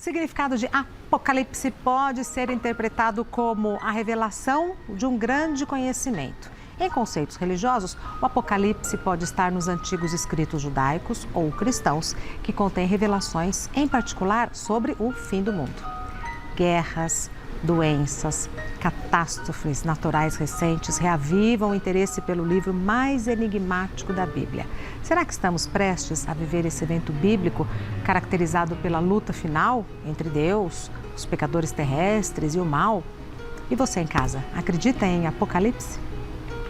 significado de Apocalipse pode ser interpretado como a revelação de um grande conhecimento. Em conceitos religiosos, o Apocalipse pode estar nos antigos escritos judaicos ou cristãos, que contêm revelações, em particular, sobre o fim do mundo. Guerras, doenças, catástrofes naturais recentes reavivam o interesse pelo livro mais enigmático da Bíblia. Será que estamos prestes a viver esse evento bíblico caracterizado pela luta final entre Deus, os pecadores terrestres e o mal? E você em casa, acredita em Apocalipse?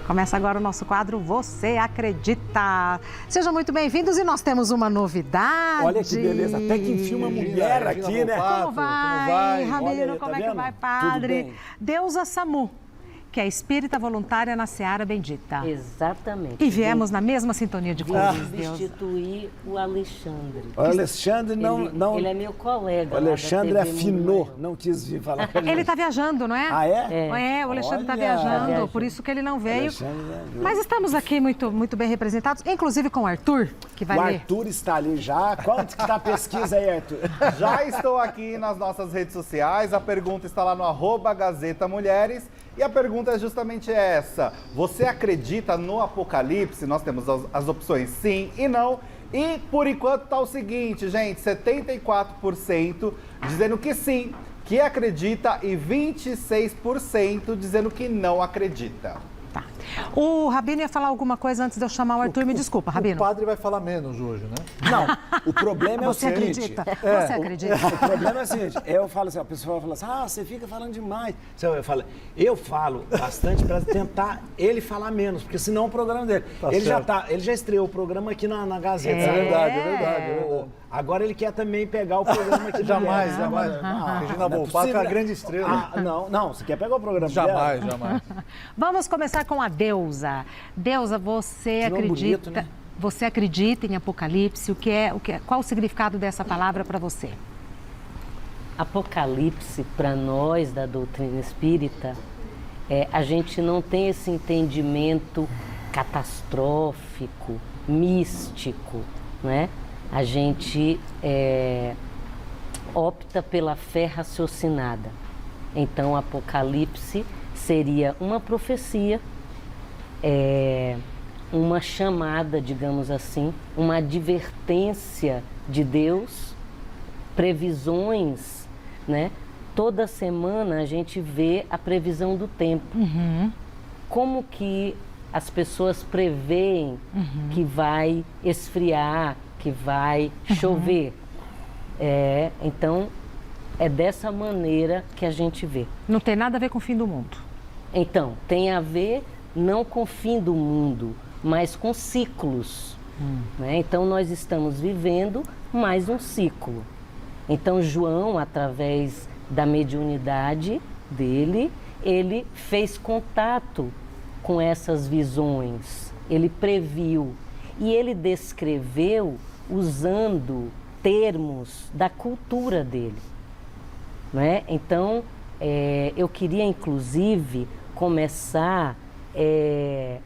Começa agora o nosso quadro Você Acredita. Sejam muito bem-vindos e nós temos uma novidade. Olha que beleza, até que enfim uma mulher aqui, né? Como vai, Ramiro? Como é que vendo? vai, padre? Tudo bem. Deusa Samu, que é espírita voluntária na Seara Bendita. Exatamente. E viemos na mesma sintonia de cores, Deus. Substituir o Alexandre. O Alexandre não... Ele é meu colega. O Alexandre lá da TV afinou, Mundo. não quis vir falar com a gente. Ele está viajando, não é? Ah, é? É, o Alexandre está Olha, viajando, por isso que ele não veio. Alexandre viajou. Mas estamos aqui muito bem representados, inclusive com o Arthur, que vai O ler. Arthur está ali já. Quanto que tá a pesquisa aí, Arthur? Já estou aqui nas nossas redes sociais, a pergunta está lá no @Gazeta Mulheres. E a pergunta é justamente essa: você acredita no Apocalipse? Nós temos as opções sim e não. E por enquanto tá o seguinte, gente, 74% dizendo que sim, que acredita, e 26% dizendo que não acredita. Tá. O Rabino ia falar alguma coisa antes de eu chamar o Arthur. Me desculpa, Rabino. O padre vai falar menos hoje, né? Não, o problema é o Você seguinte... acredita? Você acredita? O problema é o seguinte, eu falo assim, a pessoa fala assim, você fica falando demais. Eu falo bastante para tentar ele falar menos, porque senão o programa dele. Tá Ele já estreou o programa aqui na Gazeta. É verdade, é verdade. Agora ele quer também pegar o programa aqui Jamais, dela. jamais. Regina Volpato é a grande estrela. Não, você quer pegar o programa Jamais, dela? jamais. Vamos começar com a Deusa. Deusa, você Que nome acredita? bonito, né? Você acredita em Apocalipse? Qual o significado dessa palavra para você? Apocalipse, para nós da doutrina espírita, a gente não tem esse entendimento catastrófico, místico, né? A gente opta pela fé raciocinada. Então, Apocalipse seria uma profecia, uma chamada, digamos assim, uma advertência de Deus, previsões, né? Toda semana a gente vê a previsão do tempo. Como que as pessoas preveem que vai esfriar, que vai chover. Então, é dessa maneira que a gente vê. Não tem nada a ver com o fim do mundo. Então, tem a ver não com o fim do mundo, mas com ciclos. Né? Então, nós estamos vivendo mais um ciclo. Então, João, através da mediunidade dele, ele fez contato com essas visões, ele previu e ele descreveu usando termos da cultura dele. Né? Então, eu queria, inclusive, começar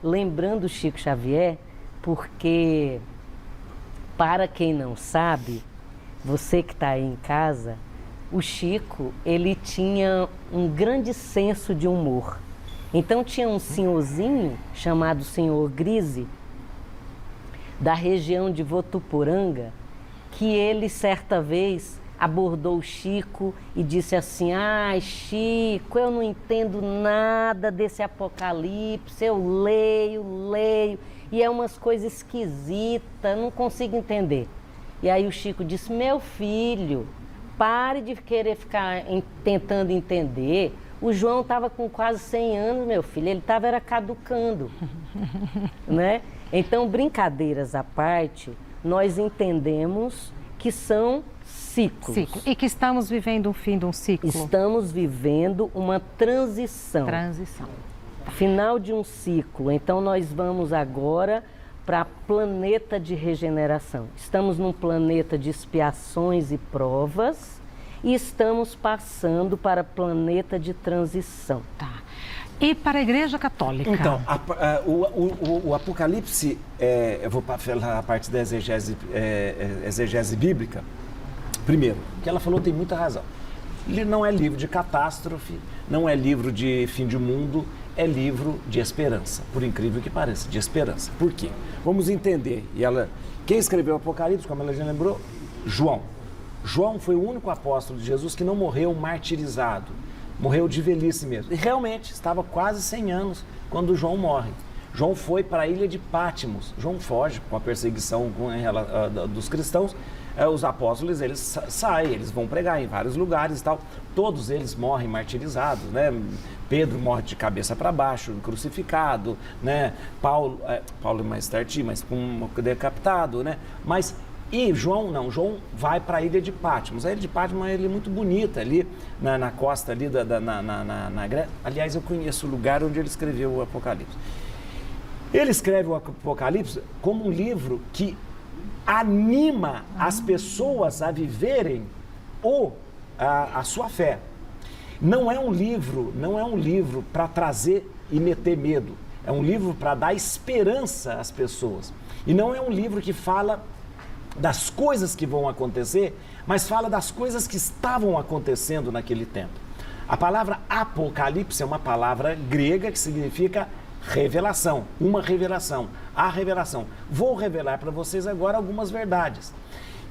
lembrando Chico Xavier, porque, para quem não sabe, você que está aí em casa, o Chico, ele tinha um grande senso de humor. Então, tinha um senhorzinho chamado Senhor Grise, da região de Votuporanga, que ele, certa vez, abordou o Chico e disse assim: Chico, eu não entendo nada desse Apocalipse, eu leio, e é umas coisas esquisitas, não consigo entender. E aí o Chico disse: meu filho, pare de querer ficar tentando entender. O João estava com quase 100 anos, meu filho, ele estava caducando, né? Então, brincadeiras à parte, nós entendemos que são ciclos. E que estamos vivendo o fim de um ciclo. Estamos vivendo uma transição. Final de um ciclo. Então, nós vamos agora para planeta de regeneração. Estamos num planeta de expiações e provas e estamos passando para planeta de transição. Tá. E para a Igreja Católica? Então, o Apocalipse, eu vou falar a parte da exegese bíblica, Primeiro, o que ela falou tem muita razão. Ele não é livro de catástrofe, não é livro de fim de mundo, é livro de esperança, por incrível que pareça, de esperança. Por quê? Vamos entender. Quem escreveu o Apocalipse, como ela já lembrou? João. João foi o único apóstolo de Jesus que não morreu martirizado, morreu de velhice mesmo. E realmente, estava quase 100 anos quando João morre. João foi para a ilha de Pátimos. João foge com a perseguição dos cristãos. Os apóstolos, eles saem, eles vão pregar em vários lugares e tal. Todos eles morrem martirizados, né? Pedro morre de cabeça para baixo, crucificado, né? Paulo mais tardio, mas decapitado, né? E João não, João vai para a ilha de Pátimos. A ilha de Pátimos é uma ilha muito bonita, ali na costa ali na Grécia. Aliás, eu conheço o lugar onde ele escreveu o Apocalipse. Ele escreve o Apocalipse como um livro que anima as pessoas a viverem a sua fé. Não é um livro para trazer e meter medo. É um livro para dar esperança às pessoas. E não é um livro que fala das coisas que vão acontecer, mas fala das coisas que estavam acontecendo naquele tempo. A palavra Apocalipse é uma palavra grega que significa revelação, uma revelação, a revelação. Vou revelar para vocês agora algumas verdades.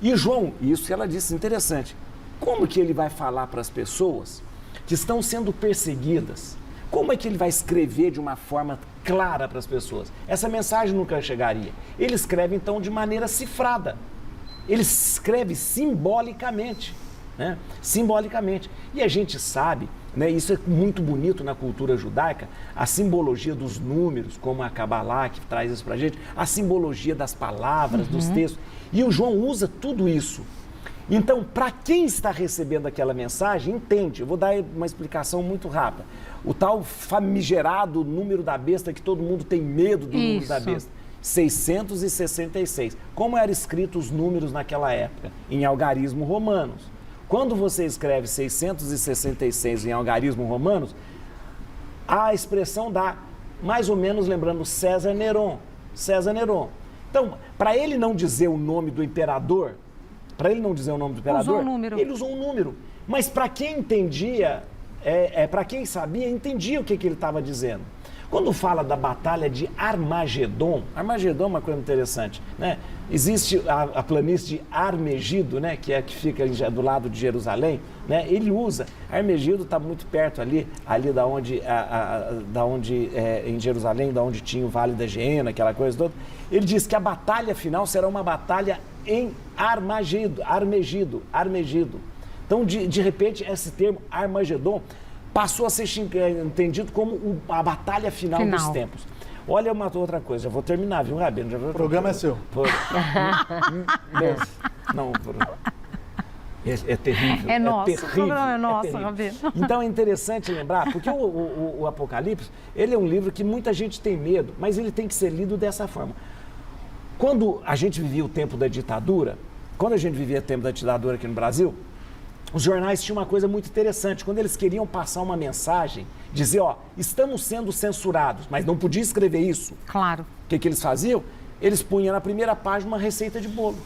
E João, isso que ela disse, interessante, como que ele vai falar para as pessoas que estão sendo perseguidas? Como é que ele vai escrever de uma forma clara para as pessoas? Essa mensagem nunca chegaria. Ele escreve então de maneira cifrada. Ele escreve simbolicamente, né? Simbolicamente. E a gente sabe, né, isso é muito bonito na cultura judaica, a simbologia dos números, como a Kabbalah, que traz isso para a gente, a simbologia das palavras, dos textos. E o João usa tudo isso. Então, para quem está recebendo aquela mensagem, entende. Eu vou dar uma explicação muito rápida. O tal famigerado número da besta, que todo mundo tem medo do número da besta. 666. Como eram escritos os números naquela época? Em algarismo romanos. Quando você escreve 666 em algarismo romanos, a expressão dá mais ou menos lembrando César Neron. César Neron. Então, para ele não dizer o nome do imperador, usou um número. Ele usou um número. Mas para quem entendia, para quem sabia, entendia o que ele estava dizendo. Quando fala da batalha de Armagedon é uma coisa interessante, né? Existe a planície de Armegido, né? Que fica do lado de Jerusalém, né? Ele usa, Armegido está muito perto ali em Jerusalém, da onde tinha o Vale da Geena, aquela coisa toda. Ele diz que a batalha final será uma batalha em Armegido. Então, de repente, esse termo Armagedon passou a ser entendido como a batalha final dos tempos. Olha uma outra coisa, já vou terminar, viu, Rabino? O programa é seu. É terrível. É nosso, terrível, o programa é nosso, terrível. Rabino. Então é interessante lembrar, porque o Apocalipse, ele é um livro que muita gente tem medo, mas ele tem que ser lido dessa forma. Quando a gente vivia o tempo da ditadura, aqui no Brasil, os jornais tinham uma coisa muito interessante. Quando eles queriam passar uma mensagem, dizer, estamos sendo censurados, mas não podia escrever isso. Claro. O que eles faziam? Eles punham na primeira página uma receita de bolo.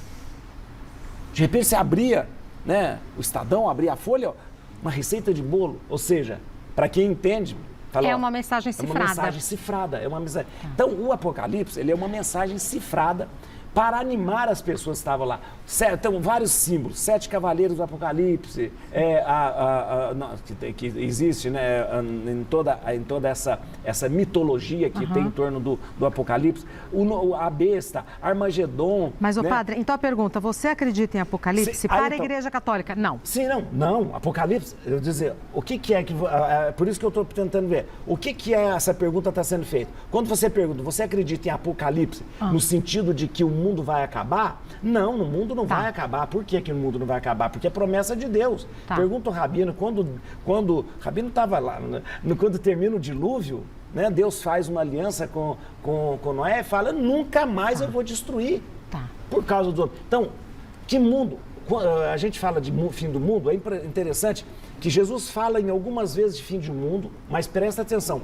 De repente você abria, né, o Estadão, abria a folha, uma receita de bolo. Ou seja, para quem entende... Fala, uma mensagem cifrada. É uma mensagem cifrada. Então, o Apocalipse, ele é uma mensagem cifrada para animar as pessoas que estavam lá. Então, vários símbolos, 7 cavaleiros do Apocalipse, que existe, né, em toda essa mitologia que tem em torno do Apocalipse, a besta, Armagedon. Mas, né? padre, então a pergunta, você acredita em Apocalipse para a Igreja Católica? Não. Sim, não. Apocalipse, eu vou dizer, o que é que... por isso que eu estou tentando ver. O que é essa pergunta está sendo feita? Quando você pergunta, você acredita em Apocalipse no sentido de que o mundo vai acabar? Não, o mundo não vai acabar. Por que o mundo não vai acabar? Porque é promessa de Deus. Pergunta o Rabino, quando o Rabino estava lá, quando termina o dilúvio, né, Deus faz uma aliança com Noé e fala, nunca mais eu vou destruir. Por causa do... Então, que mundo? A gente fala de fim do mundo, é interessante que Jesus fala em algumas vezes de fim do mundo, mas presta atenção,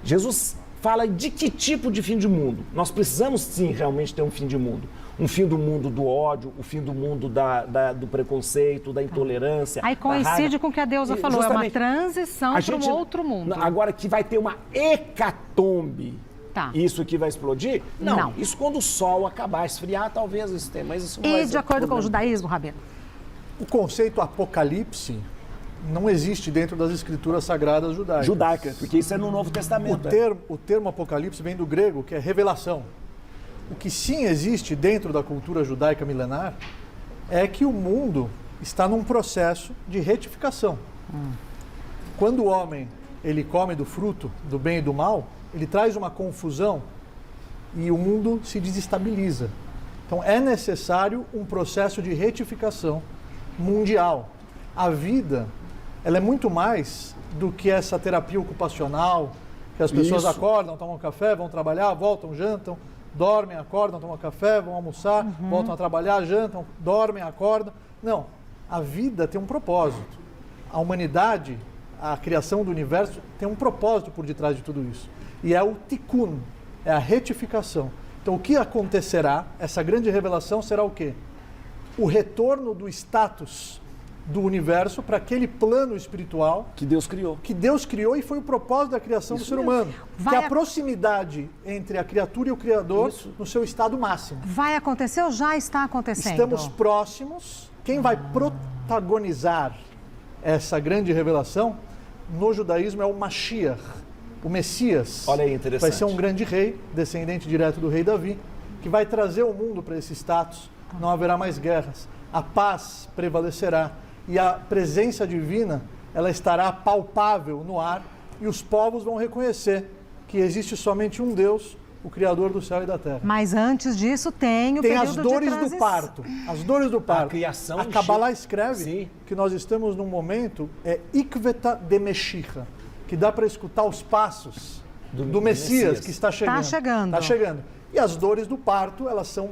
Jesus fala de que tipo de fim de mundo. Nós precisamos, sim, realmente ter um fim de mundo. Um fim do mundo do ódio, o fim do mundo do preconceito, da intolerância. Aí coincide com o que a deusa falou, justamente, é uma transição para um outro mundo. Agora que vai ter uma hecatombe, Tá. isso aqui vai explodir? Não. Não. Isso quando o sol acabar, esfriar, talvez isso tenha, mas isso não vai E ser de acordo com o problema. judaísmo, Rabino? O conceito apocalipse não existe dentro das escrituras sagradas judaicas. Judaica, porque isso é no Novo Testamento. O termo apocalipse vem do grego, que é revelação. O que sim existe dentro da cultura judaica milenar é que o mundo está num processo de retificação. Quando o homem ele come do fruto do bem e do mal, ele traz uma confusão e o mundo se desestabiliza. Então é necessário um processo de retificação mundial. A vida, ela é muito mais do que essa terapia ocupacional, que as pessoas Isso. acordam, tomam café, vão trabalhar, voltam, jantam, dormem, acordam, tomam café, vão almoçar, voltam a trabalhar, jantam, dormem, acordam. Não, a vida tem um propósito. A humanidade, a criação do universo, tem um propósito por detrás de tudo isso. E é o tikkun, é a retificação. Então o que acontecerá, essa grande revelação será o quê? O retorno do status do universo para aquele plano espiritual Que Deus criou. que Deus criou e foi o propósito da criação do ser humano. Vai Que é a proximidade entre a criatura e o Criador no seu estado máximo. Vai acontecer ou já está acontecendo? Estamos próximos. Quem vai protagonizar essa grande revelação no judaísmo é o Mashiach, o Messias. Olha aí, interessante. Vai ser um grande rei, descendente direto do rei Davi, que vai trazer o mundo para esse status. Não haverá mais guerras. A paz prevalecerá. E a presença divina, ela estará palpável no ar e os povos vão reconhecer que existe somente um Deus, o Criador do céu e da terra. Mas antes disso tem o Tem período as de dores transição. do parto. As dores do parto. A criação A Kabbalah chega- escreve Sim. que nós estamos num momento, Ikveta de Meshicha, que dá para escutar os passos do Messias que está chegando. Tá chegando. Está chegando. E as dores do parto, elas são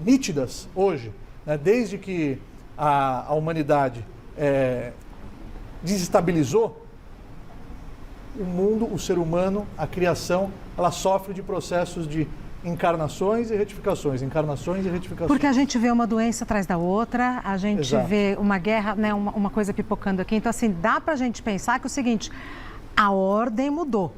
nítidas hoje. Né? Desde que a humanidade desestabilizou, o mundo, o ser humano, a criação, ela sofre de processos de encarnações e retificações, encarnações e retificações. Porque a gente vê uma doença atrás da outra, a gente Exato. vê uma guerra, né, uma coisa pipocando aqui. Então, assim, dá pra gente pensar que é o seguinte, a ordem mudou.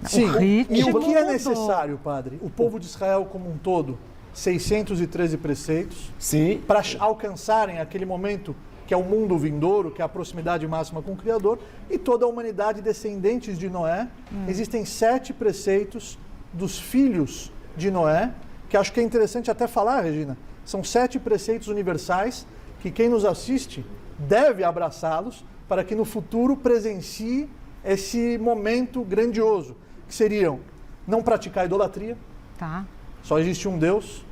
Sim, ritmo e o que é mudou. necessário, padre? O povo de Israel como um todo, 613 preceitos, Sim. para alcançarem aquele momento que é o mundo vindouro, que é a proximidade máxima com o Criador, e toda a humanidade descendentes de Noé. Existem 7 preceitos dos filhos de Noé, que acho que é interessante até falar, Regina. São 7 preceitos universais que quem nos assiste deve abraçá-los para que no futuro presencie esse momento grandioso, que seriam não praticar idolatria, Tá. só existe um Deus.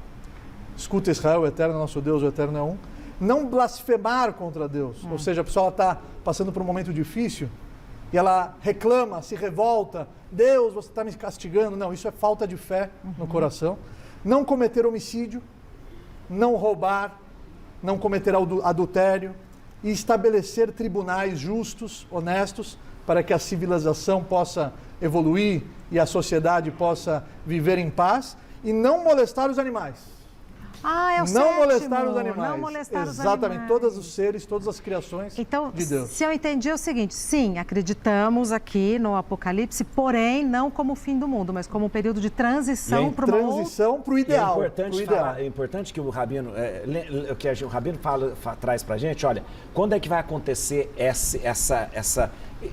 Escuta Israel, o eterno é nosso Deus, o eterno é um. Não blasfemar contra Deus. Ou seja, a pessoa está passando por um momento difícil e ela reclama, se revolta. Deus, você está me castigando. Não, isso é falta de fé no coração. Não cometer homicídio, não roubar, não cometer adultério e estabelecer tribunais justos, honestos, para que a civilização possa evoluir e a sociedade possa viver em paz e não molestar os animais. Ah, é o Não sétimo. molestar os animais. Não molestar os Exatamente, animais. todos os seres, todas as criações Então, de Deus. se eu entendi é o seguinte, sim, acreditamos aqui no Apocalipse, porém não como o fim do mundo, mas como um período de transição para uma outra... Transição para o E ideal. é importante, pro ideal. falar, é importante que o Rabino, o Rabino traz para a gente, olha, quando é que vai acontecer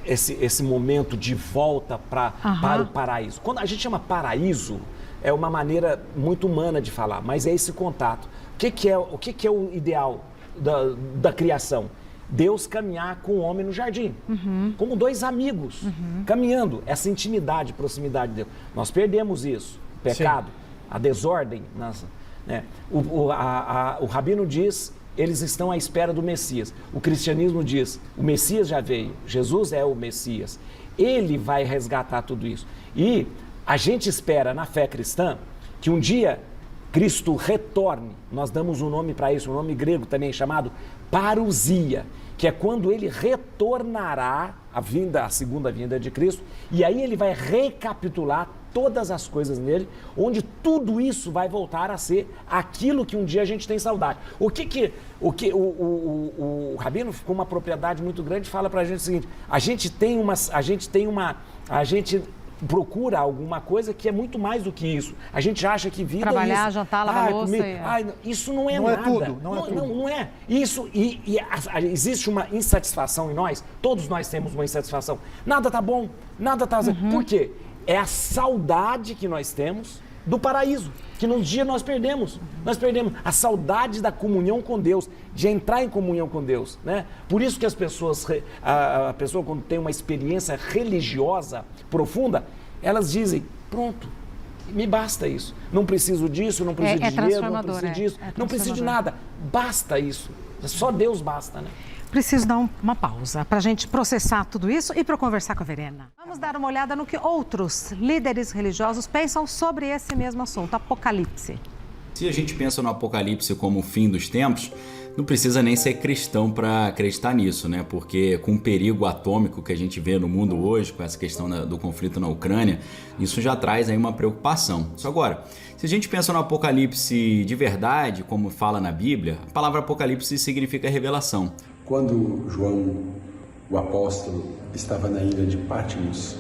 esse momento de volta para o paraíso? Quando a gente chama paraíso, é uma maneira muito humana de falar, mas é esse contato. O que é o ideal da criação? Deus caminhar com o homem no jardim, como 2 amigos, caminhando, essa intimidade, proximidade de Deus. Nós perdemos isso, o pecado, a desordem. Né? O Rabino diz, eles estão à espera do Messias. O cristianismo diz, o Messias já veio, Jesus é o Messias. Ele vai resgatar tudo isso. E a gente espera na fé cristã que um dia Cristo retorne. Nós damos um nome para isso, um nome grego também chamado parousia, que é quando ele retornará a segunda vinda de Cristo, e aí ele vai recapitular todas as coisas nele, onde tudo isso vai voltar a ser aquilo que um dia a gente tem saudade. O Rabino, com uma propriedade muito grande, fala pra gente o seguinte: a gente procura alguma coisa que é muito mais do que isso. A gente acha que vida Trabalhar, é isso. jantar, lavar louça. Isso não é Não é nada. tudo, não é tudo. Não é. Isso, existe uma insatisfação em nós. Todos nós temos uma insatisfação. Nada tá bom, nada tá... Por quê? É a saudade que nós temos do paraíso, que num dia nós perdemos. Nós perdemos a saudade da comunhão com Deus, de entrar em comunhão com Deus, né? Por isso que as pessoas, a pessoa quando tem uma experiência religiosa profunda, elas dizem: pronto, me basta isso. Não preciso disso, não preciso de dinheiro, não preciso disso, não preciso de nada. Basta isso. Só Deus basta, né? Preciso dar uma pausa para a gente processar tudo isso e para conversar com a Verena. Vamos dar uma olhada no que outros líderes religiosos pensam sobre esse mesmo assunto, Apocalipse. Se a gente pensa no Apocalipse como o fim dos tempos, não precisa nem ser cristão para acreditar nisso, né? Porque com o perigo atômico que a gente vê no mundo hoje, com essa questão do conflito na Ucrânia, isso já traz aí uma preocupação. Só agora, se a gente pensa no Apocalipse de verdade, como fala na Bíblia, a palavra Apocalipse significa revelação. Quando João, o apóstolo, estava na ilha de Patmos,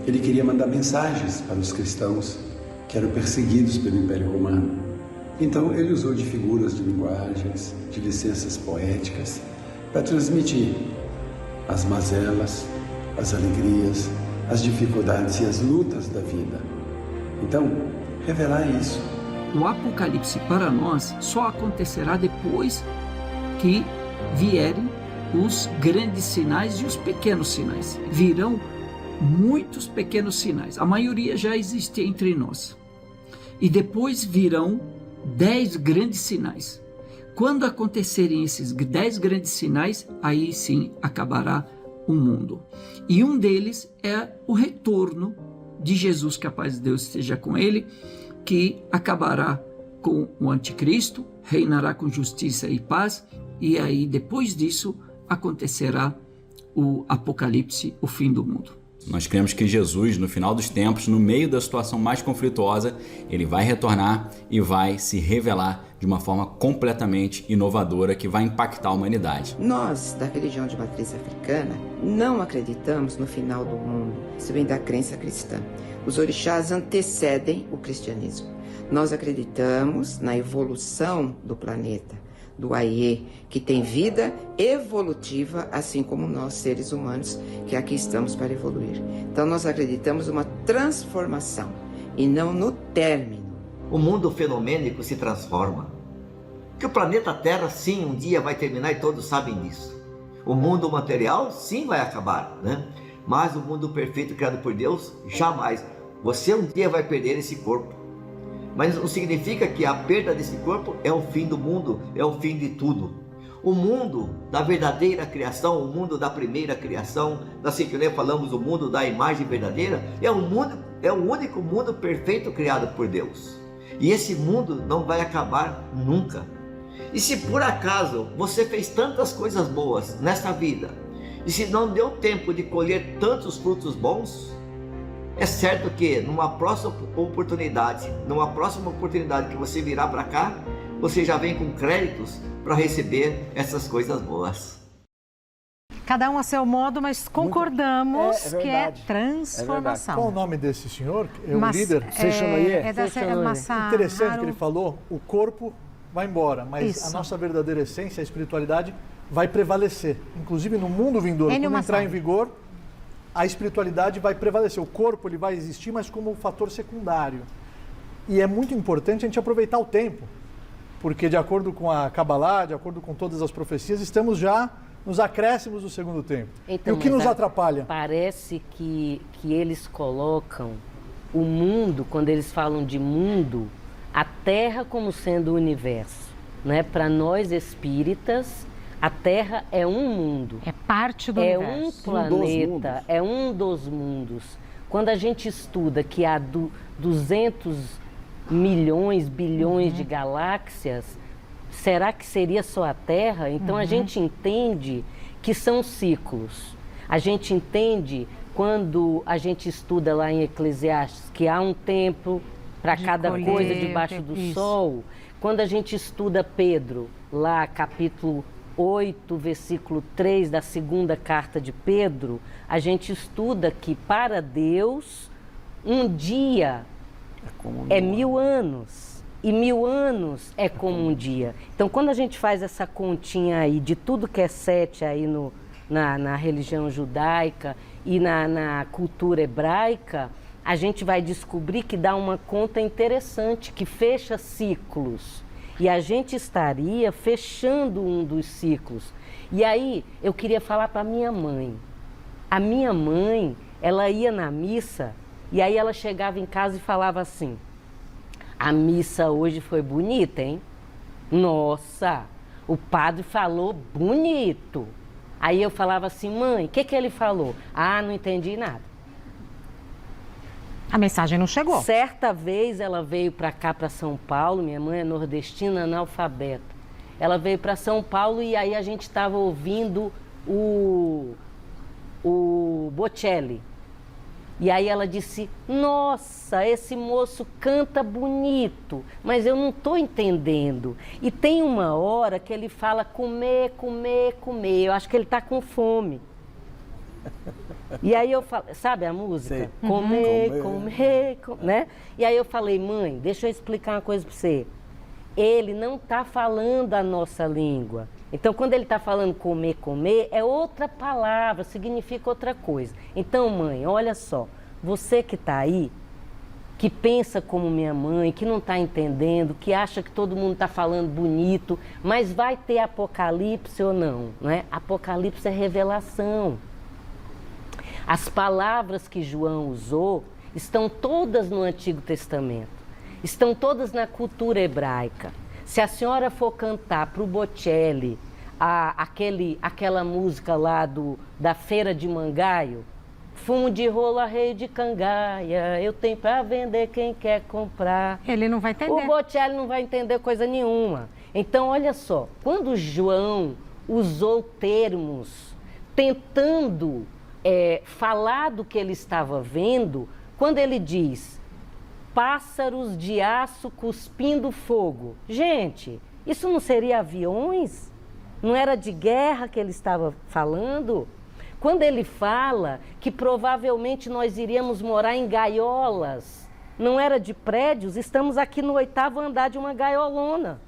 ele queria mandar mensagens para os cristãos que eram perseguidos pelo Império Romano. Então ele usou de figuras de linguagens, de licenças poéticas, para transmitir as mazelas, as alegrias, as dificuldades e as lutas da vida. Então, revelar isso. O Apocalipse para nós só acontecerá depois que vierem os grandes sinais e os pequenos sinais. Virão muitos pequenos sinais. A maioria já existe entre nós. E depois virão 10 grandes sinais. Quando acontecerem esses 10 grandes sinais, aí sim acabará o mundo. E um deles é o retorno de Jesus, que a paz de Deus esteja com ele, que acabará com o anticristo, reinará com justiça e paz, e aí depois disso acontecerá o Apocalipse, o fim do mundo. Nós cremos que Jesus, no final dos tempos, no meio da situação mais conflituosa, ele vai retornar e vai se revelar de uma forma completamente inovadora que vai impactar a humanidade. Nós, da religião de matriz africana, não acreditamos no final do mundo, se vem da crença cristã. Os orixás antecedem o cristianismo. Nós acreditamos na evolução do planeta, do Aie, que tem vida evolutiva, assim como nós, seres humanos, que aqui estamos para evoluir. Então nós acreditamos numa transformação e não no término. O mundo fenomênico se transforma. Que o planeta Terra, sim, um dia vai terminar e todos sabem disso. O mundo material, sim, vai acabar, né? Mas o mundo perfeito criado por Deus, jamais. Você um dia vai perder esse corpo. Mas não significa que a perda desse corpo é o fim do mundo, é o fim de tudo. O mundo da verdadeira criação, o mundo da primeira criação, da Siquilé falamos, o mundo da imagem verdadeira, é o único mundo perfeito criado por Deus. E esse mundo não vai acabar nunca. E se por acaso você fez tantas coisas boas nesta vida, e se não deu tempo de colher tantos frutos bons, é certo que numa próxima oportunidade que você virá para cá, você já vem com créditos para receber essas coisas boas. Cada um a seu modo, mas concordamos que é verdade. transformação. Qual o nome desse senhor? É o líder? Interessante que ele falou, o corpo vai embora, mas Isso. a nossa verdadeira essência, a espiritualidade, vai prevalecer. Inclusive no mundo vindouro, quando entrar em vigor, a espiritualidade vai prevalecer. O corpo ele vai existir, mas como um fator secundário. E é muito importante a gente aproveitar o tempo, porque de acordo com a Kabbalah, de acordo com todas as profecias, estamos já nos acréscimos do segundo tempo. Então, e o que nos atrapalha? Parece que eles colocam o mundo, quando eles falam de mundo, a Terra como sendo o universo, né? Para nós espíritas, a Terra é um mundo. É parte do universo. universo. É um planeta, é um dos mundos. Quando a gente estuda que há 200 milhões, bilhões de galáxias, será que seria só a Terra? Então a gente entende que são ciclos. A gente entende, quando a gente estuda lá em Eclesiastes, que há um tempo para cada coisa debaixo do sol. Quando a gente estuda Pedro, lá capítulo 8, versículo 3 da segunda carta de Pedro, a gente estuda que para Deus um dia é 1000 anos e 1000 anos é como um dia. Então, quando a gente faz essa continha aí de tudo que é 7 aí na religião judaica e na cultura hebraica, a gente vai descobrir que dá uma conta interessante, que fecha ciclos. E a gente estaria fechando um dos ciclos. E aí, eu queria falar para minha mãe. A minha mãe, ela ia na missa, e aí ela chegava em casa e falava assim: a missa hoje foi bonita, hein? Nossa, o padre falou bonito. Aí eu falava assim: mãe, o que ele falou? Ah, não entendi nada. A mensagem não chegou. Certa vez ela veio para cá, para São Paulo, minha mãe é nordestina, analfabeta. Ela veio para São Paulo e aí a gente estava ouvindo o Bocelli. E aí ela disse: nossa, esse moço canta bonito, mas eu não estou entendendo. E tem uma hora que ele fala comer, comer, comer. Eu acho que ele está com fome. E aí eu falo, sabe a música? Sim. Comer, comer, né? E aí eu falei: mãe, deixa eu explicar uma coisa para você. Ele não está falando a nossa língua. Então, quando ele está falando comer, comer, é outra palavra, significa outra coisa. Então, mãe, olha só, você que está aí, que pensa como minha mãe, que não está entendendo, que acha que todo mundo está falando bonito, mas vai ter Apocalipse ou não, né? Apocalipse é revelação. As palavras que João usou estão todas no Antigo Testamento, estão todas na cultura hebraica. Se a senhora for cantar para o Bocelli aquela música lá da Feira de Mangaio, fumo de rola, rei de cangaia, eu tenho para vender quem quer comprar. Ele não vai entender. O Bocelli não vai entender coisa nenhuma. Então, olha só, quando João usou termos tentando falar do que ele estava vendo, quando ele diz pássaros de aço cuspindo fogo. Gente, isso não seria aviões? Não era de guerra que ele estava falando? Quando ele fala que provavelmente nós iríamos morar em gaiolas, não era de prédios, estamos aqui no 8º andar de uma gaiolona.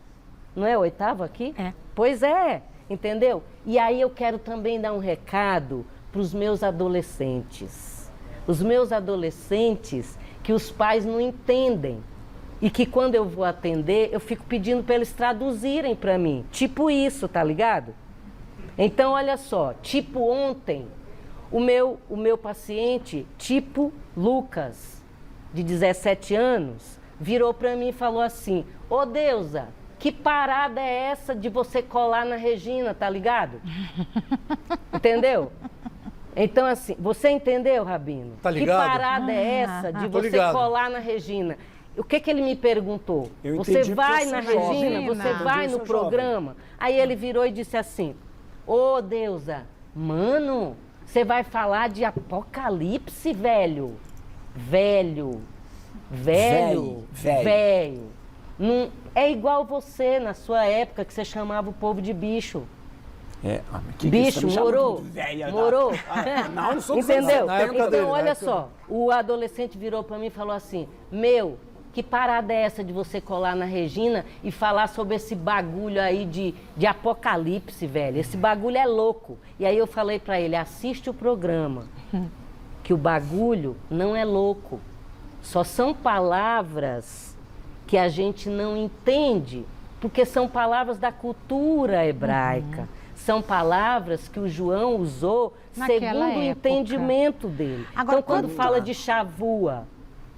Não é o 8º aqui? É. Pois é, entendeu? E aí eu quero também dar um recado para os meus adolescentes. Os meus adolescentes que os pais não entendem e que quando eu vou atender, eu fico pedindo para eles traduzirem para mim. Tipo isso, tá ligado? Então, olha só, tipo ontem, o meu paciente, tipo Lucas, de 17 anos, virou para mim e falou assim: ô Deusa, que parada é essa de você colar na Regina, tá ligado? Entendeu? Então, assim, você entendeu, Rabino? Tá ligado? Que parada é essa de você colar na Regina? O que ele me perguntou? Eu Você vai na jovem. Regina? Você vai no programa? Aí ele virou e disse assim: ô Deusa, mano, você vai falar de Apocalipse, velho? Velho. Não, é igual você, na sua época, que você chamava o povo de bicho. Bicho, morou? Morou? Não sou entendeu? Na época Então, dele, olha só, o adolescente virou para mim e falou assim: meu, que parada é essa de você colar na Regina e falar sobre esse bagulho aí de Apocalipse, velho? Esse bagulho é louco. E aí eu falei para ele: assiste o programa, que o bagulho não é louco. Só são palavras que a gente não entende, porque são palavras da cultura hebraica. São palavras que o João usou Naquela segundo o época. entendimento dele. Agora, então, quando fala de Shavua,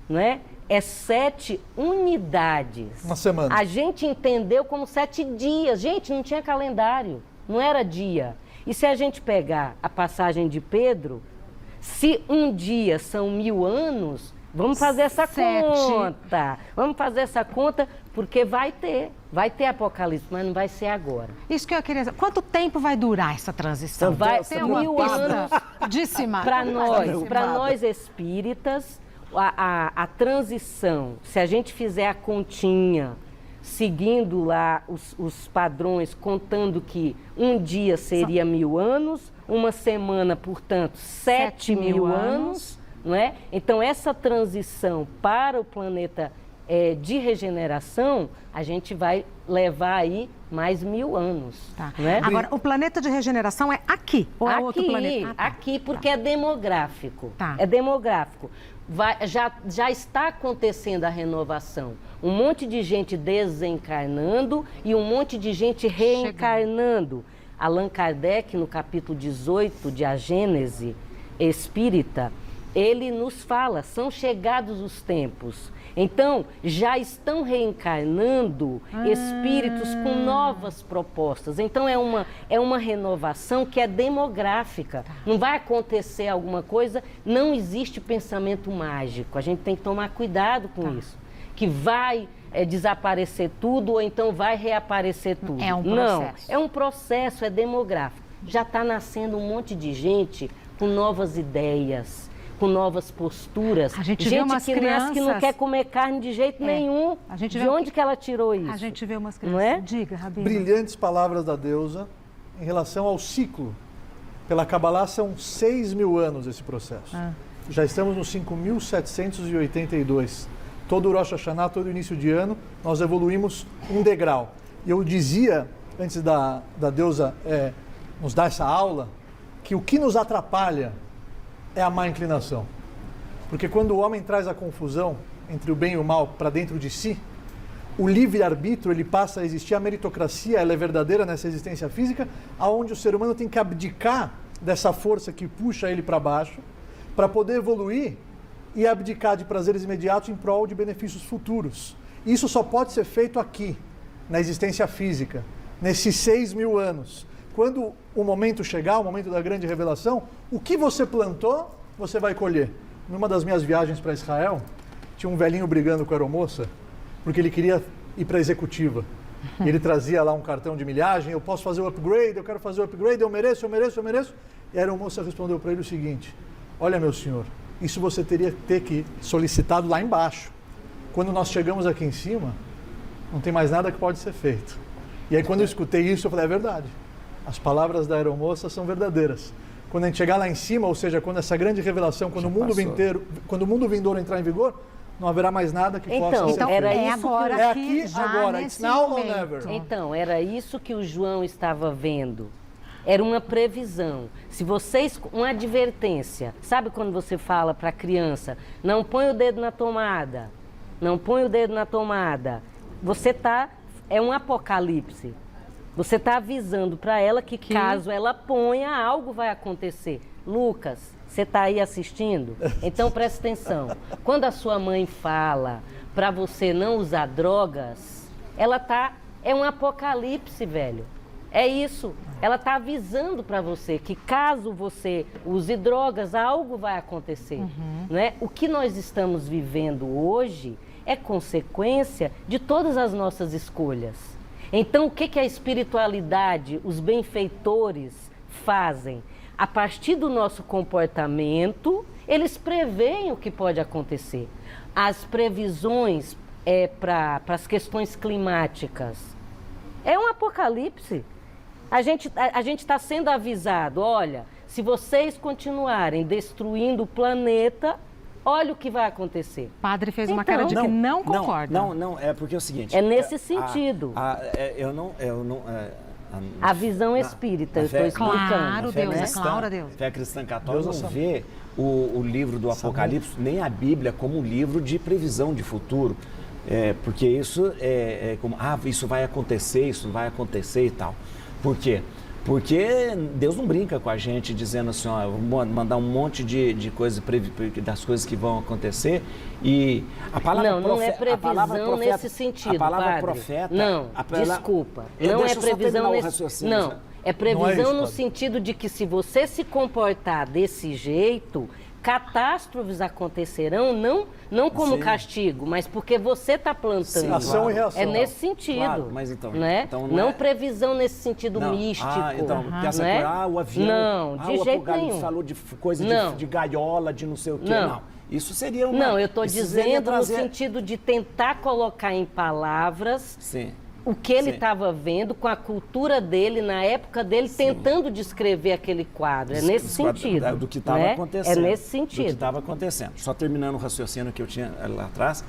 não é? É 7 unidades. Uma semana. A gente entendeu como 7 dias. Gente, não tinha calendário, não era dia. E se a gente pegar a passagem de Pedro, se um dia são 1000 anos, Vamos fazer essa 7. conta. Vamos fazer essa conta, porque vai ter Apocalipse, mas não vai ser agora. Isso que eu queria dizer. Quanto tempo vai durar essa transição? Então vai Tem uma 1000 pista anos. Para nós espíritas, a transição, se a gente fizer a continha, seguindo lá os padrões, contando que um dia seria 1000 anos, uma semana, portanto, 7.000 anos, não é? Então, essa transição para o planeta de regeneração, a gente vai levar aí mais 1000 anos. Tá. Né? Agora, o planeta de regeneração é aqui ou é outro planeta? Aqui, porque é demográfico. Tá. É demográfico. Já está acontecendo a renovação. Um monte de gente desencarnando e um monte de gente reencarnando. Allan Kardec, no capítulo 18 de A Gênese Espírita, ele nos fala, são chegados os tempos. Então, já estão reencarnando espíritos com novas propostas. Então, é uma renovação que é demográfica. Não vai acontecer alguma coisa, não existe pensamento mágico. A gente tem que tomar cuidado com isso. Que vai desaparecer tudo ou então vai reaparecer tudo. É um processo. Não, é um processo, é demográfico. Já está nascendo um monte de gente com novas ideias, com novas posturas. A gente vê umas que crianças... nasce que não quer comer carne de jeito nenhum. A gente de onde que ela tirou isso? A gente vê umas Não crianças... é? Diga, Rabino. Brilhantes palavras da deusa em relação ao ciclo. Pela Kabbalah são 6.000 anos esse processo. Já estamos no 5.782. Todo o Rosh Hashanah, todo início de ano, nós evoluímos um degrau. E eu dizia, antes da deusa nos dar essa aula, que o que nos atrapalha é a má inclinação. Porque quando o homem traz a confusão entre o bem e o mal para dentro de si, o livre-arbítrio ele passa a existir, a meritocracia ela é verdadeira nessa existência física, aonde o ser humano tem que abdicar dessa força que puxa ele para baixo, para poder evoluir e abdicar de prazeres imediatos em prol de benefícios futuros. Isso só pode ser feito aqui, na existência física, nesses 6.000 anos. Quando o momento chegar, o momento da grande revelação, o que você plantou, você vai colher. Numa das minhas viagens para Israel, tinha um velhinho brigando com a aeromoça, porque ele queria ir para a executiva. E ele trazia lá um cartão de milhagem, eu posso fazer o upgrade, eu quero fazer o upgrade, eu mereço. E a aeromoça respondeu para ele o seguinte: olha, meu senhor, isso você teria que ter solicitado lá embaixo. Quando nós chegamos aqui em cima, não tem mais nada que pode ser feito. E aí quando eu escutei isso, eu falei, é verdade. As palavras da aeromoça são verdadeiras. Quando a gente chegar lá em cima, ou seja, quando essa grande revelação, quando o mundo vindouro entrar em vigor, não haverá mais nada que possa ser feito. Era isso agora, é aqui, agora. It's now or never. Então, era isso que o João estava vendo. Era uma previsão. Se vocês, uma advertência, sabe quando você fala para a criança, não põe o dedo na tomada, não põe o dedo na tomada, é um apocalipse. Você está avisando para ela que caso ela ponha, algo vai acontecer. Lucas, você está aí assistindo? Então presta atenção. Quando a sua mãe fala para você não usar drogas, é um apocalipse, velho. É isso. Ela está avisando para você que caso você use drogas, algo vai acontecer. Né? O que nós estamos vivendo hoje é consequência de todas as nossas escolhas. Então, o que a espiritualidade, os benfeitores fazem? A partir do nosso comportamento, eles preveem o que pode acontecer. As previsões para as questões climáticas é um apocalipse. A gente está sendo avisado, olha, se vocês continuarem destruindo o planeta, olha o que vai acontecer. O padre fez uma cara de que não concorda. Não, é porque é o seguinte... É nesse sentido. A visão espírita, eu estou explicando. Claro, Deus, é claro, Deus. A fé cristã católica não vê o livro do Apocalipse, nem a Bíblia, como um livro de previsão de futuro. Porque isso como, isso vai acontecer, isso não vai acontecer e tal. Por quê? Porque Deus não brinca com a gente dizendo assim, ó, vou mandar um monte de coisas das coisas que vão acontecer e a palavra não é previsão nesse sentido, a palavra padre. Profeta. Não, desculpa. Não é previsão nesse. Não, é previsão no sentido de que se você se comportar desse jeito, catástrofes acontecerão não como castigo, mas porque você está plantando. Sim, ação e reação. É nesse sentido. Claro, mas então, né? então não previsão nesse sentido místico. Então, essa né? coisa, o avião, não, de o jeito Apocalipse nenhum. falou de coisa de gaiola, de não sei o quê. Não. Isso seria uma... Não, eu estou dizendo no sentido de tentar colocar em palavras... Sim. O que ele estava vendo com a cultura dele, na época dele, tentando descrer aquele quadro. É nesse sentido. Do que estava acontecendo. É nesse sentido. Do que estava acontecendo. Só terminando o raciocínio que eu tinha lá atrás,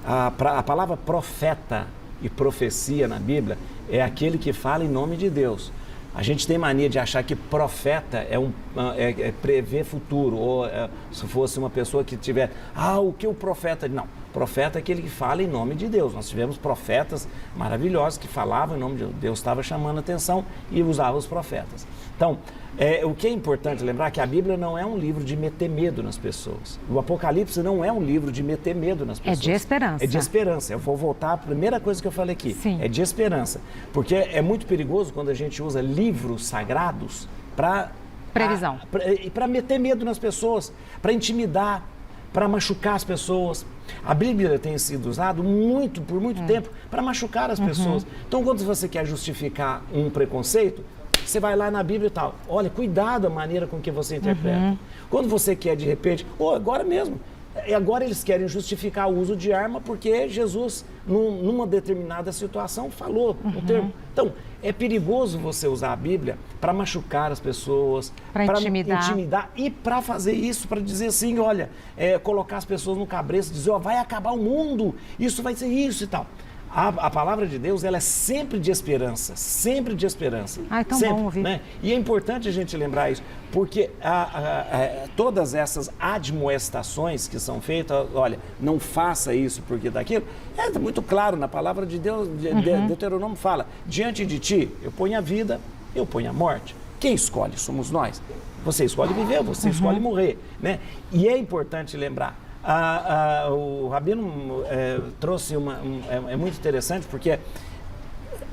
a palavra profeta e profecia na Bíblia é aquele que fala em nome de Deus. A gente tem mania de achar que profeta é prever futuro, ou se fosse uma pessoa que tiver, o que o profeta... Não, profeta é aquele que fala em nome de Deus. Nós tivemos profetas maravilhosos que falavam em nome de Deus. Deus estava chamando a atenção e usava os profetas. Então, o que é importante lembrar é que a Bíblia não é um livro de meter medo nas pessoas. O Apocalipse não é um livro de meter medo nas pessoas. É de esperança. É de esperança. Eu vou voltar à primeira coisa que eu falei aqui. Sim. É de esperança. Porque é muito perigoso quando a gente usa livros sagrados para... Previsão. Para meter medo nas pessoas, para intimidar, para machucar as pessoas. A Bíblia tem sido usada por muito tempo para machucar as pessoas. Então, quando você quer justificar um preconceito, você vai lá na Bíblia e tal. Olha, cuidado a maneira com que você interpreta. Quando você quer, de repente, agora mesmo, agora eles querem justificar o uso de arma porque Jesus, numa determinada situação, falou um termo. Então, é perigoso você usar a Bíblia para machucar as pessoas, para intimidar e para fazer isso, para dizer assim, olha, colocar as pessoas no cabresto, dizer, vai acabar o mundo, isso vai ser isso e tal. A palavra de Deus, ela é sempre de esperança, sempre de esperança. Então sempre, bom ouvir. né? E é importante a gente lembrar isso, porque todas essas admoestações que são feitas, olha, não faça isso porque daquilo, é muito claro na palavra de Deus, Deuteronômio fala, diante de ti eu ponho a vida, eu ponho a morte. Quem escolhe? Somos nós. Você escolhe viver, você escolhe morrer, né? E é importante lembrar, o Rabino trouxe é muito interessante porque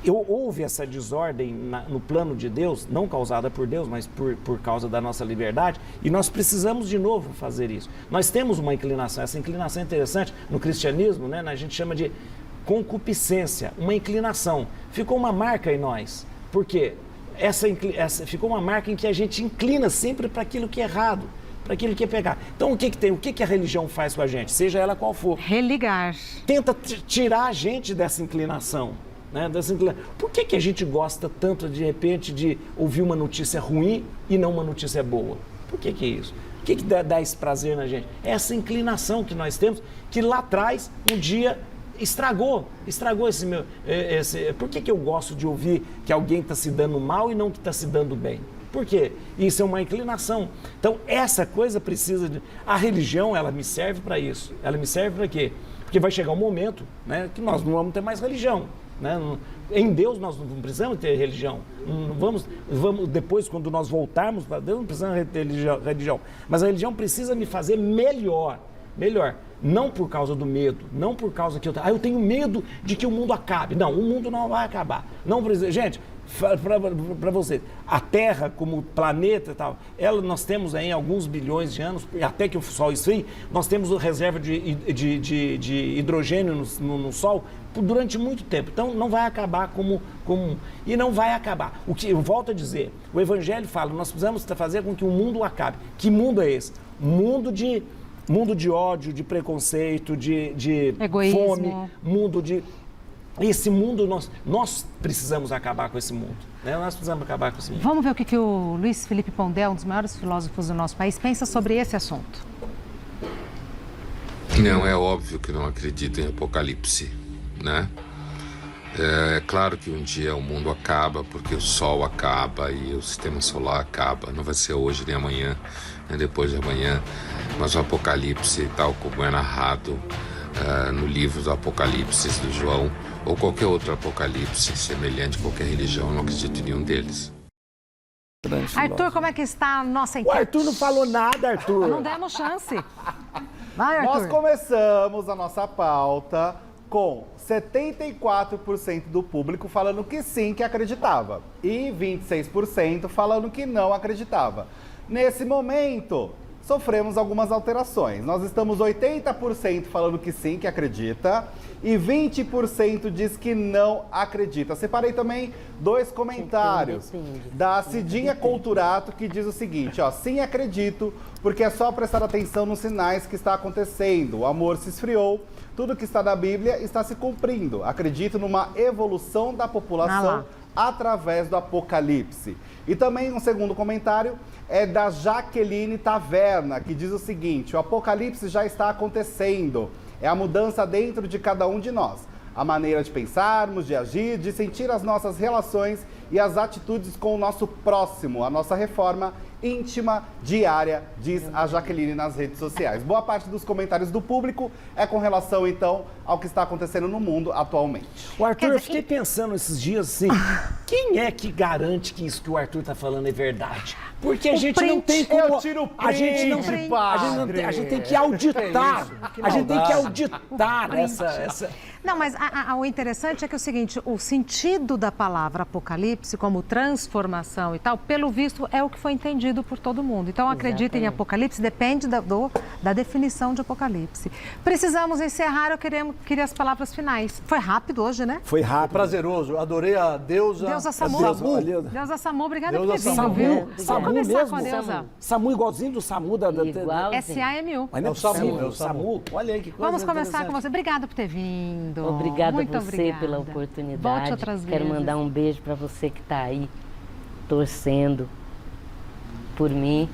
houve essa desordem no plano de Deus, não causada por Deus, mas por causa da nossa liberdade, e nós precisamos de novo fazer isso. Nós temos uma inclinação, essa inclinação é interessante no cristianismo, né? A gente chama de concupiscência, uma inclinação. Ficou uma marca em nós, porque ficou uma marca em que a gente inclina sempre para aquilo que é errado, para aquilo que é pegar. Então, o que a religião faz com a gente, seja ela qual for? Religar. Tenta tirar a gente dessa inclinação. Né? Por que a gente gosta tanto, de repente, de ouvir uma notícia ruim e não uma notícia boa? Por que é isso? O que dá esse prazer na gente? É essa inclinação que nós temos, que lá atrás, um dia, estragou esse meu... Por que eu gosto de ouvir que alguém está se dando mal e não que está se dando bem? Por quê? Isso é uma inclinação. Então, essa coisa precisa de... A religião, ela me serve para isso. Ela me serve para quê? Porque vai chegar um momento, né, que nós não vamos ter mais religião. Né? Em Deus, nós não precisamos ter religião. Não vamos depois, quando nós voltarmos para Deus, não precisamos ter religião. Mas a religião precisa me fazer melhor. Não por causa do medo, não por causa que eu tenho medo de que o mundo acabe. Não, o mundo não vai acabar. Não precisa... Gente, para você, a Terra como planeta e tal, nós temos aí alguns bilhões de anos, até que o Sol esfrie, nós temos reserva de hidrogênio no Sol durante muito tempo. Então não vai acabar e não vai acabar. O que eu volto a dizer, o Evangelho fala, nós precisamos fazer com que o mundo acabe. Que mundo é esse? Mundo de ódio, de preconceito, de egoísmo. Fome, esse mundo, nós precisamos acabar com esse mundo. Né? Nós precisamos acabar com esse mundo. Vamos ver o que o Luiz Felipe Pondé, um dos maiores filósofos do nosso país, pensa sobre esse assunto. Não, é óbvio que não acredito em Apocalipse, né? É claro que um dia o mundo acaba, porque o Sol acaba e o Sistema Solar acaba. Não vai ser hoje nem amanhã, nem depois de amanhã. Mas o Apocalipse, tal como é narrado no livro do Apocalipse do João, ou qualquer outro Apocalipse semelhante a qualquer religião, eu não acredito em nenhum deles. Arthur, como é que está a nossa enquete? O Arthur não falou nada, Arthur. Não demos chance. Vai, Arthur. Nós começamos a nossa pauta com 74% do público falando que sim, que acreditava. E 26% falando que não acreditava. Nesse momento, sofremos algumas alterações. Nós estamos 80% falando que sim, que acredita, e 20% diz que não acredita. Separei também 2 comentários da Cidinha Culturato, que diz o seguinte, ó: sim, acredito, porque é só prestar atenção nos sinais que está acontecendo. O amor se esfriou, tudo que está na Bíblia está se cumprindo. Acredito numa evolução da população através do Apocalipse. E também um segundo comentário é da Jaqueline Taverna, que diz o seguinte: o Apocalipse já está acontecendo. É a mudança dentro de cada um de nós. A maneira de pensarmos, de agir, de sentir as nossas relações e as atitudes com o nosso próximo. A nossa reforma íntima diária, diz a Jaqueline nas redes sociais. Boa parte dos comentários do público é com relação, então, ao que está acontecendo no mundo atualmente. O Arthur, eu fiquei pensando esses dias assim, quem é que garante que isso que o Arthur está falando é verdade? Porque a gente não tem como... Eu tiro o print, a gente tem que auditar. A gente tem que auditar essa... Não, mas o interessante é que é o seguinte, o sentido da palavra apocalipse, como transformação e tal, pelo visto, é o que foi entendido por todo mundo. Então, acredita em apocalipse, depende da definição de apocalipse. Precisamos encerrar, eu queria as palavras finais. Foi rápido hoje, né? Foi rápido. Prazeroso, adorei a deusa... Deusa Samu. Deusa Samu, obrigada por ter vindo, Samu, viu? Samu Vamos começar mesmo? com a deusa. Samu igualzinho do Samu da... S-A-M-U. Mas não é o Samu. Olha aí que coisa. Vamos começar com você. Obrigada por ter vindo. Obrigada Muito a você obrigada. pela oportunidade. Volte outras Quero vezes. mandar um beijo para você que está aí torcendo por mim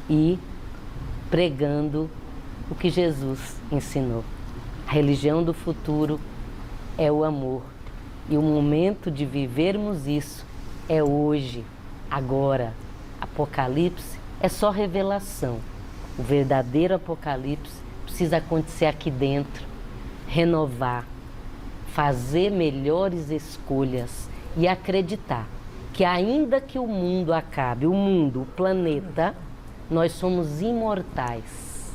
e pregando o que Jesus ensinou. A religião do futuro é o amor. E o momento de vivermos isso é hoje, agora. Apocalipse é só revelação. O verdadeiro apocalipse precisa acontecer aqui dentro. Renovar, fazer melhores escolhas e acreditar que ainda que o mundo acabe, o planeta, nós somos imortais.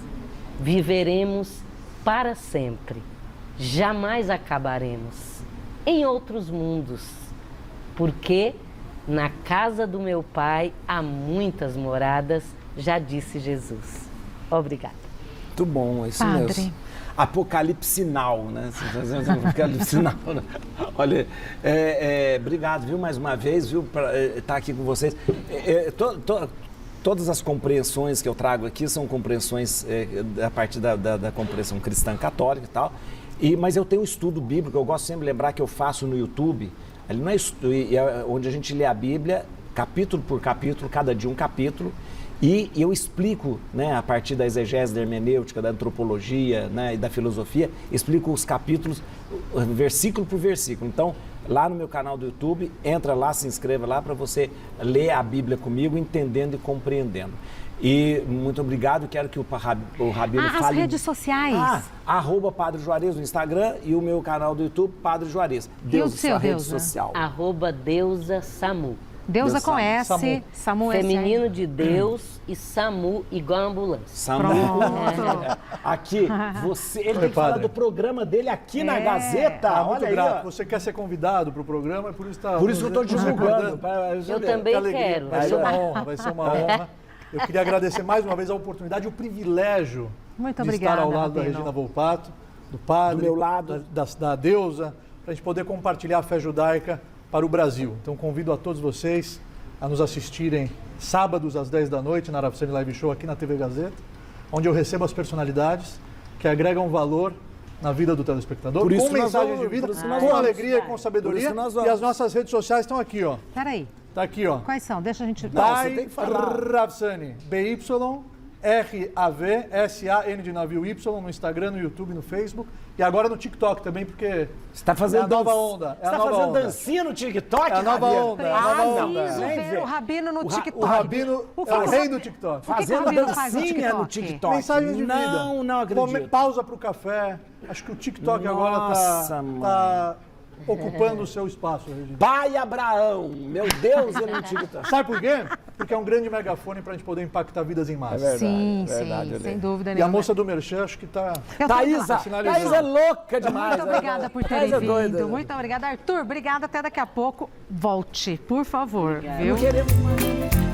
Viveremos para sempre. Jamais acabaremos em outros mundos, porque na casa do meu Pai há muitas moradas, já disse Jesus. Obrigada. Muito bom, isso Padre. mesmo. Apocalipse Now, né? Apocalipse Now. Olha, obrigado, viu, mais uma vez, viu, por estar aqui com vocês. Todas as compreensões que eu trago aqui são compreensões a partir da compreensão cristã católica e tal. Mas eu tenho um estudo bíblico, eu gosto sempre de lembrar que eu faço no YouTube, ali não é onde a gente lê a Bíblia, capítulo por capítulo, cada dia um capítulo. E eu explico, né, a partir da exegese, da hermenêutica, da antropologia, né, e da filosofia, explico os capítulos, versículo por versículo. Então, lá no meu canal do YouTube, entra lá, se inscreva lá para você ler a Bíblia comigo, entendendo e compreendendo. E muito obrigado, quero que o Rabino fale... As redes sociais. @ Padre Juarez no Instagram e o meu canal do YouTube, Padre Juarez. Deus, sua rede social. @ Deusa Samu. Deusa com S, Samu Feminino de Deus e Samu igual ambulância. Samu. Aqui, ele tem que falar do programa dele aqui na Gazeta. Muito Olha aí, grato. ó. Você quer ser convidado para o programa, por isso está... Por isso que eu estou divulgando. Eu também quero. Vai ser uma honra, vai ser uma honra. Eu queria agradecer mais uma vez a oportunidade e o privilégio de estar ao lado da Regina Volpato, do padre, do meu lado, da deusa, para a gente poder compartilhar a fé judaica para o Brasil. Então convido a todos vocês a nos assistirem sábados às 10 da noite na Rav Sani Live Show aqui na TV Gazeta, onde eu recebo as personalidades que agregam valor na vida do telespectador, com mensagens de vida, com alegria e com sabedoria. E as nossas redes sociais estão aqui, ó. Peraí. Tá aqui, ó. Quais são? Deixa a gente... Você tem que falar. Rav Sani, BYRAVSAN de navio Y no Instagram, no YouTube, no Facebook e agora no TikTok também, porque você está fazendo é a nova onda. Você está fazendo dancinha no TikTok? É a nova onda. Preciso ver o Rabino no TikTok. O Rabino é o rei do TikTok. Fazendo dancinha no TikTok. Mensagens de vida. Não acredito. Pausa para o café. Acho que o TikTok agora está ocupando o seu espaço. Pai Abraão, meu Deus, ele no TikTok. Sabe por quê? Porque é um grande megafone para a gente poder impactar vidas em massa. É verdade, sim, verdade, sem dúvida nenhuma. E nenhuma. a moça do Merchan, acho que está... Thaísa é louca demais. Muito obrigada por terem vindo. Muito obrigada, Arthur. Obrigada, até daqui a pouco. Volte, por favor. Viu? Não queremos mais.